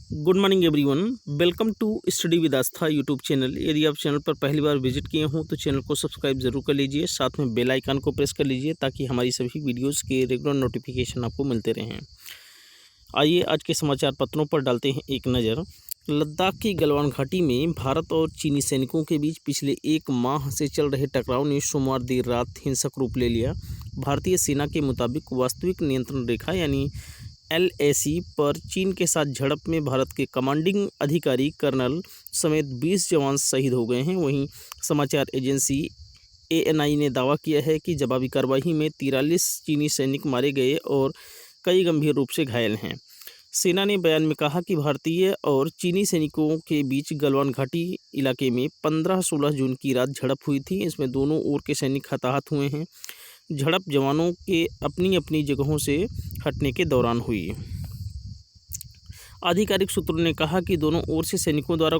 Good morning everyone. Welcome to study with Aastha YouTube channel. यदि आप channel पर पहली बार विजिट किए हों तो चैनल को सब्सक्राइब जरूर कर लीजिए, साथ में बेल आइकन को प्रेस कर लीजिए ताकि हमारी सभी वीडियोस के रेगुलर नोटिफिकेशन आपको मिलते रहें। आइए आज के समाचार पत्रों पर डालते हैं एक नज़र। लद्दाख की गलवान घाटी में भारत और चीनी सैनिकों के बीच पिछले एक माह से चल रहे टकराव ने सोमवार देर रात हिंसक रूप ले लिया। भारतीय सेना के मुताबिक वास्तविक नियंत्रण रेखा यानी LAC पर चीन के साथ झड़प में भारत के कमांडिंग अधिकारी कर्नल समेत 20 जवान शहीद हो गए हैं। वहीं समाचार एजेंसी ANI ने दावा किया है कि जवाबी कार्रवाई में 43 चीनी सैनिक मारे गए और कई गंभीर रूप से घायल हैं। सेना ने बयान में कहा कि भारतीय और चीनी सैनिकों के बीच गलवान घाटी इलाके में 15-16 जून की रात झड़प हुई थी। इसमें दोनों ओर के सैनिक हताहत हुए हैं। झड़प जवानों के अपनी अपनी जगहों से हटने के दौरान हुई। आधिकारिक सूत्रों ने कहा कि दोनों ओर से सैनिकों द्वारा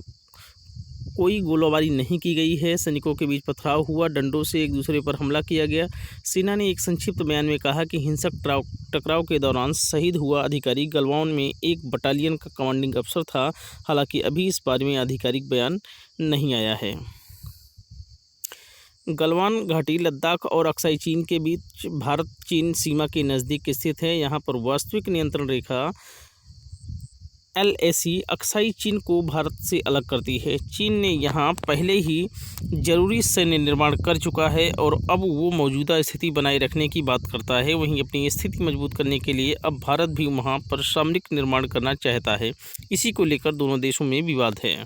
कोई गोलाबारी नहीं की गई है। सैनिकों के बीच पथराव हुआ, डंडों से एक दूसरे पर हमला किया गया। सेना ने एक संक्षिप्त बयान में कहा कि हिंसक टकराव के दौरान शहीद हुआ अधिकारी गलवान में एक बटालियन का कमांडिंग अफसर था। हालांकि अभी इस बारे में आधिकारिक बयान नहीं आया है। गलवान घाटी लद्दाख और अक्साई चीन के बीच भारत चीन सीमा के नज़दीक स्थित है। यहाँ पर वास्तविक नियंत्रण रेखा LAC अक्साई चीन को भारत से अलग करती है। चीन ने यहाँ पहले ही जरूरी सैन्य निर्माण कर चुका है और अब वो मौजूदा स्थिति बनाए रखने की बात करता है। वहीं अपनी स्थिति मजबूत करने के लिए अब भारत भी वहाँ पर सामरिक निर्माण करना चाहता है। इसी को लेकर दोनों देशों में विवाद है।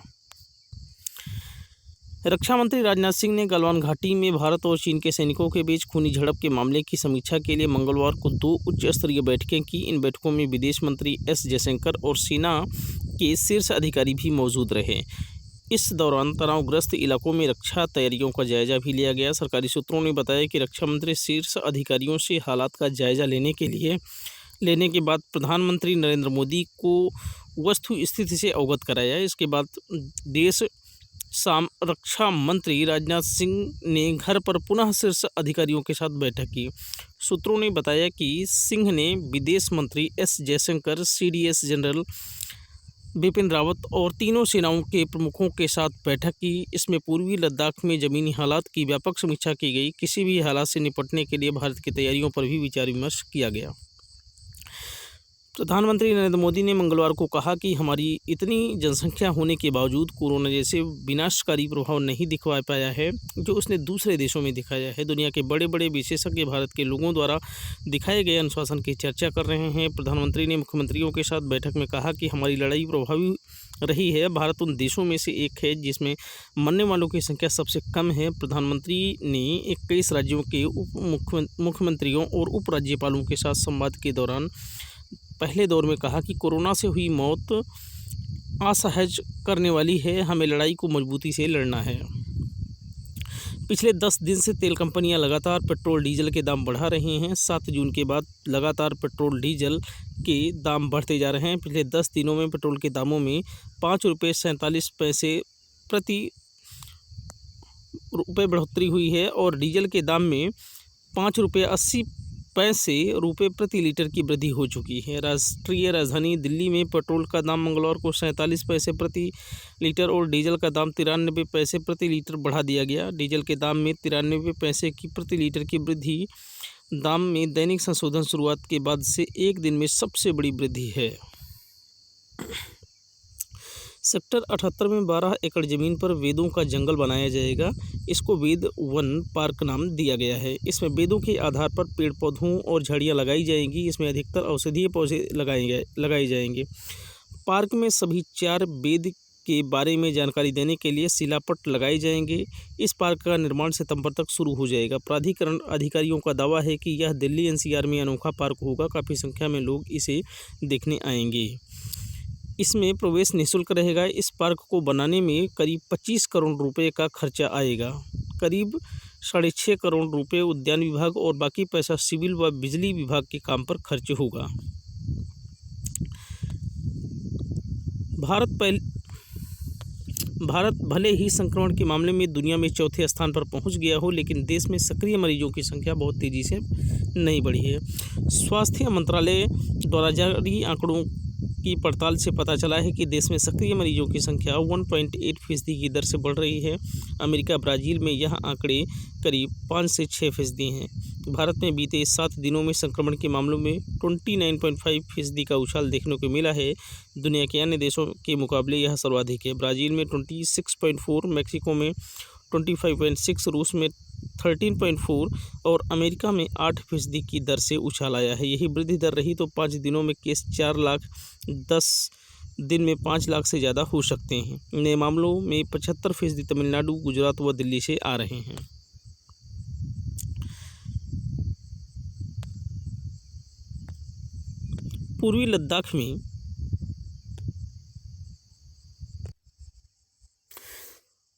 रक्षा मंत्री राजनाथ सिंह ने गलवान घाटी में भारत और चीन के सैनिकों के बीच खूनी झड़प के मामले की समीक्षा के लिए मंगलवार को 2 उच्च स्तरीय बैठकें की। इन बैठकों में विदेश मंत्री S जयशंकर और सेना के शीर्ष अधिकारी भी मौजूद रहे। इस दौरान तनावग्रस्त इलाकों में रक्षा तैयारियों का जायजा भी लिया गया। सरकारी सूत्रों ने बताया कि रक्षा मंत्री शीर्ष अधिकारियों से हालात का जायजा लेने के बाद प्रधानमंत्री नरेंद्र मोदी को वस्तु स्थिति से अवगत कराया। इसके बाद देश रक्षा मंत्री राजनाथ सिंह ने घर पर पुनः शीर्ष अधिकारियों के साथ बैठक की। सूत्रों ने बताया कि सिंह ने विदेश मंत्री S Jaishankar, CDS general Bipin Rawat और तीनों सेनाओं के प्रमुखों के साथ बैठक की। इसमें पूर्वी लद्दाख में ज़मीनी हालात की व्यापक समीक्षा की गई। किसी भी हालात से निपटने के लिए भारत की तैयारियों पर भी विचार विमर्श किया गया। प्रधानमंत्री नरेंद्र मोदी ने मंगलवार को कहा कि हमारी इतनी जनसंख्या होने के बावजूद कोरोना जैसे विनाशकारी प्रभाव नहीं दिखवा पाया है जो उसने दूसरे देशों में दिखाया है। दुनिया के बड़े बड़े विशेषज्ञ भारत के लोगों द्वारा दिखाए गए अनुशासन की चर्चा कर रहे हैं। प्रधानमंत्री ने मुख्यमंत्रियों के साथ बैठक में कहा कि हमारी लड़ाई प्रभावी रही है। भारत उन देशों में से एक है जिसमें मरने वालों की संख्या सबसे कम है। प्रधानमंत्री ने 21 राज्यों के उप मुख्यमंत्रियों और उप राज्यपालों के साथ संवाद के दौरान पहले दौर में कहा कि कोरोना से हुई मौत असहज करने वाली है। हमें लड़ाई को मजबूती से लड़ना है। पिछले 10 दिन से तेल कंपनियां लगातार पेट्रोल डीजल के दाम बढ़ा रही हैं। 7 जून के बाद लगातार पेट्रोल डीजल के दाम बढ़ते जा रहे हैं। पिछले 10 दिनों में पेट्रोल के दामों में 5 रुपये 47 पैसे प्रति रुपये बढ़ोतरी हुई है और डीजल के दाम में 5 रुपये 80 पैसे प्रति लीटर की वृद्धि हो चुकी है। राष्ट्रीय राजधानी दिल्ली में पेट्रोल का दाम मंगलवार को 47 पैसे प्रति लीटर और डीजल का दाम 93 पैसे प्रति लीटर बढ़ा दिया गया। डीजल के दाम में 93 पैसे की प्रति लीटर की वृद्धि दाम में दैनिक संशोधन शुरुआत के बाद से एक दिन में सबसे बड़ी वृद्धि है। सेक्टर 78 में 12 एकड़ ज़मीन पर वेदों का जंगल बनाया जाएगा। इसको वेद वन पार्क नाम दिया गया है। इसमें वेदों के आधार पर पेड़ पौधों और झाड़ियाँ लगाई जाएंगी। इसमें अधिकतर औषधीय पौधे लगाए जाएंगे। पार्क में सभी 4 वेद के बारे में जानकारी देने के लिए शिलापट लगाए जाएंगे। इस पार्क का निर्माण सितंबर तक शुरू हो जाएगा। प्राधिकरण अधिकारियों का दावा है कि यह दिल्ली NCR में अनोखा पार्क होगा। काफ़ी संख्या में लोग इसे देखने आएंगे। इसमें प्रवेश निःशुल्क रहेगा। इस पार्क को बनाने में करीब 25 करोड़ रुपए का खर्चा आएगा। करीब 6.5 करोड़ रुपए उद्यान विभाग और बाकी पैसा सिविल व बिजली विभाग के काम पर खर्च होगा। भारत भले ही संक्रमण के मामले में दुनिया में चौथे स्थान पर पहुंच गया हो, लेकिन देश में सक्रिय मरीजों की संख्या बहुत तेज़ी से नहीं बढ़ी है। स्वास्थ्य मंत्रालय द्वारा जारी आंकड़ों की पड़ताल से पता चला है कि देश में सक्रिय मरीजों की संख्या 1.8% की दर से बढ़ रही है। अमेरिका, ब्राज़ील में यह आंकड़े करीब 5 से 6% हैं। भारत में बीते 7 दिनों में संक्रमण के मामलों में 29.5% का उछाल देखने को मिला है। दुनिया के अन्य देशों के मुकाबले यह सर्वाधिक है। ब्राज़ील में 26.4, मैक्सिको में 25.6, रूस में 13.4 और अमेरिका में 8% की दर से उछाल आया है। यही वृद्धि दर रही तो 5 दिनों में केस 4 लाख, 10 दिन में 5 लाख से ज़्यादा हो सकते हैं। नए मामलों में 75% तमिलनाडु, गुजरात व दिल्ली से आ रहे हैं। पूर्वी लद्दाख में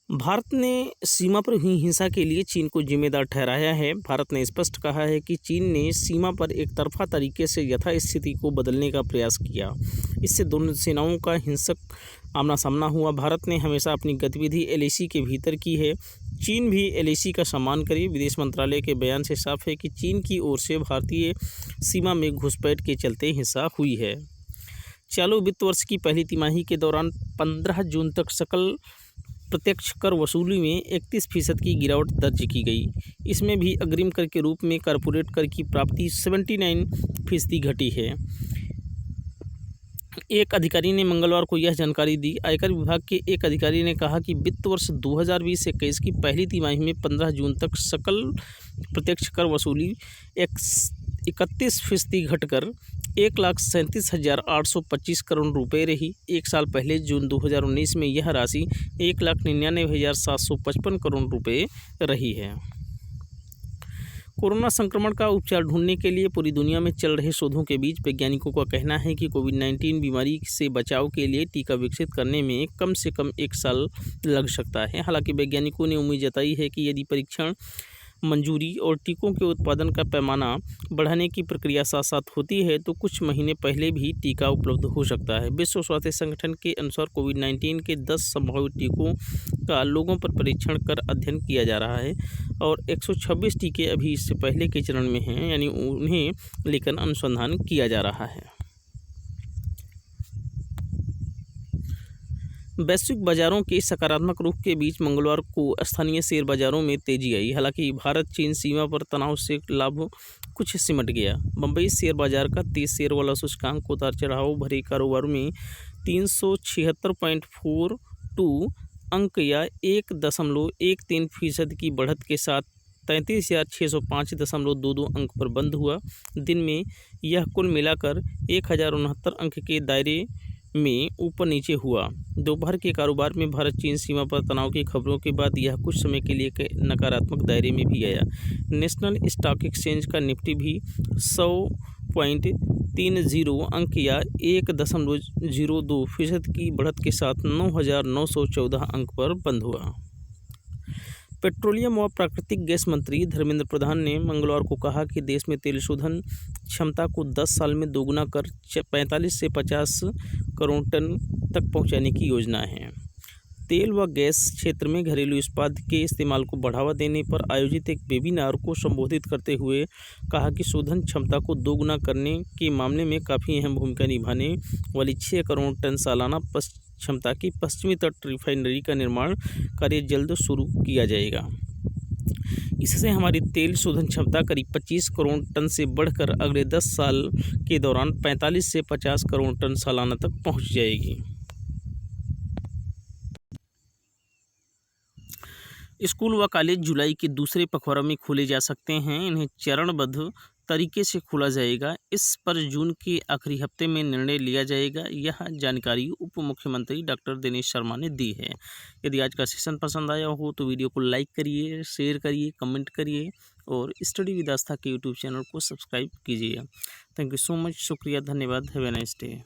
भारत ने सीमा पर हुई हिंसा के लिए चीन को जिम्मेदार ठहराया है। भारत ने स्पष्ट कहा है कि चीन ने सीमा पर एकतरफा तरीके से यथास्थिति को बदलने का प्रयास किया। इससे दोनों सेनाओं का हिंसक आमना सामना हुआ। भारत ने हमेशा अपनी गतिविधि LAC के भीतर की है। चीन भी LAC का सम्मान करे। विदेश मंत्रालय के बयान से साफ है कि चीन की ओर से भारतीय सीमा में घुसपैठ के चलते हिंसा हुई है। चालू वित्त वर्ष की पहली तिमाही के दौरान 15 जून तक सकल प्रत्यक्ष कर वसूली में 31% की गिरावट दर्ज की गई। इसमें भी अग्रिम कर के रूप में कॉर्पोरेट कर की प्राप्ति 79% घटी है। एक अधिकारी ने मंगलवार को यह जानकारी दी। आयकर विभाग के एक अधिकारी ने कहा कि वित्त वर्ष 2020-21 की पहली तिमाही में 15 जून तक सकल प्रत्यक्ष कर वसूली 31% घटकर 1,37,825 करोड़ रुपये रही। एक साल पहले जून 2019 में यह राशि 1,99,755 करोड़ रुपये रही है। कोरोना संक्रमण का उपचार ढूंढने के लिए पूरी दुनिया में चल रहे शोधों के बीच वैज्ञानिकों का कहना है कि कोविड-19 बीमारी से बचाव के लिए टीका विकसित करने में कम से कम 1 साल लग सकता है। हालांकि वैज्ञानिकों ने उम्मीद जताई है कि यदि परीक्षण मंजूरी और टीकों के उत्पादन का पैमाना बढ़ाने की प्रक्रिया साथ साथ होती है तो कुछ महीने पहले भी टीका उपलब्ध हो सकता है। विश्व स्वास्थ्य संगठन के अनुसार कोविड-19 के 10 संभावित टीकों का लोगों पर परीक्षण कर अध्ययन किया जा रहा है और 126 टीके अभी इससे पहले के चरण में हैं, यानी उन्हें लेकर अनुसंधान किया जा रहा है। वैश्विक बाजारों के सकारात्मक रुख के बीच मंगलवार को स्थानीय शेयर बाजारों में तेजी आई। हालांकि भारत चीन सीमा पर तनाव से लाभ कुछ सिमट गया। बम्बई शेयर बाजार का 30 शेयर वाला सूचकांक उतार चढ़ाव भरे कारोबार में 376.42 अंक या 1.13% की बढ़त के साथ 33,605.22 अंक पर बंद हुआ। दिन में यह कुल मिलाकर 1,069 अंक के दायरे में ऊपर नीचे हुआ। दोपहर के कारोबार में भारत चीन सीमा पर तनाव की खबरों के बाद यह कुछ समय के लिए नकारात्मक दायरे में भी गया। नेशनल स्टॉक एक्सचेंज का निफ्टी भी 100.30 अंक या 1.02% की बढ़त के साथ 9,914 अंक पर बंद हुआ। पेट्रोलियम व प्राकृतिक गैस मंत्री धर्मेंद्र प्रधान ने मंगलवार को कहा कि देश में तेल शोधन क्षमता को 10 साल में दोगुना कर 45 से 50 करोड़ टन तक पहुंचाने की योजना है। तेल व गैस क्षेत्र में घरेलू इस्पात के इस्तेमाल को बढ़ावा देने पर आयोजित एक वेबिनार को संबोधित करते हुए कहा कि शोधन क्षमता को दोगुना करने के मामले में काफ़ी अहम भूमिका निभाने वाली 6 करोड़ टन सालाना क्षमता की पश्चिमी तट रिफाइनरी का निर्माण कार्य जल्द शुरू किया जाएगा। इससे हमारी तेल शोधन क्षमता करीब 25 करोड़ टन से बढ़कर अगले 10 साल के दौरान 45 से 50 करोड़ टन सालाना तक पहुंच जाएगी। स्कूल व कॉलेज जुलाई के दूसरे पखवाड़े में खोले जा सकते हैं। इन्हें चरणबद्ध तरीके से खोला जाएगा। इस पर जून के आखिरी हफ्ते में निर्णय लिया जाएगा। यह जानकारी उप मुख्यमंत्री डॉक्टर दिनेश शर्मा ने दी है। यदि आज का सेशन पसंद आया हो तो वीडियो को लाइक करिए, शेयर करिए, कमेंट करिए और स्टडी विद आस्था के यूट्यूब चैनल को सब्सक्राइब कीजिए। Thank you so much. शुक्रिया, धन्यवाद। Have a nice day.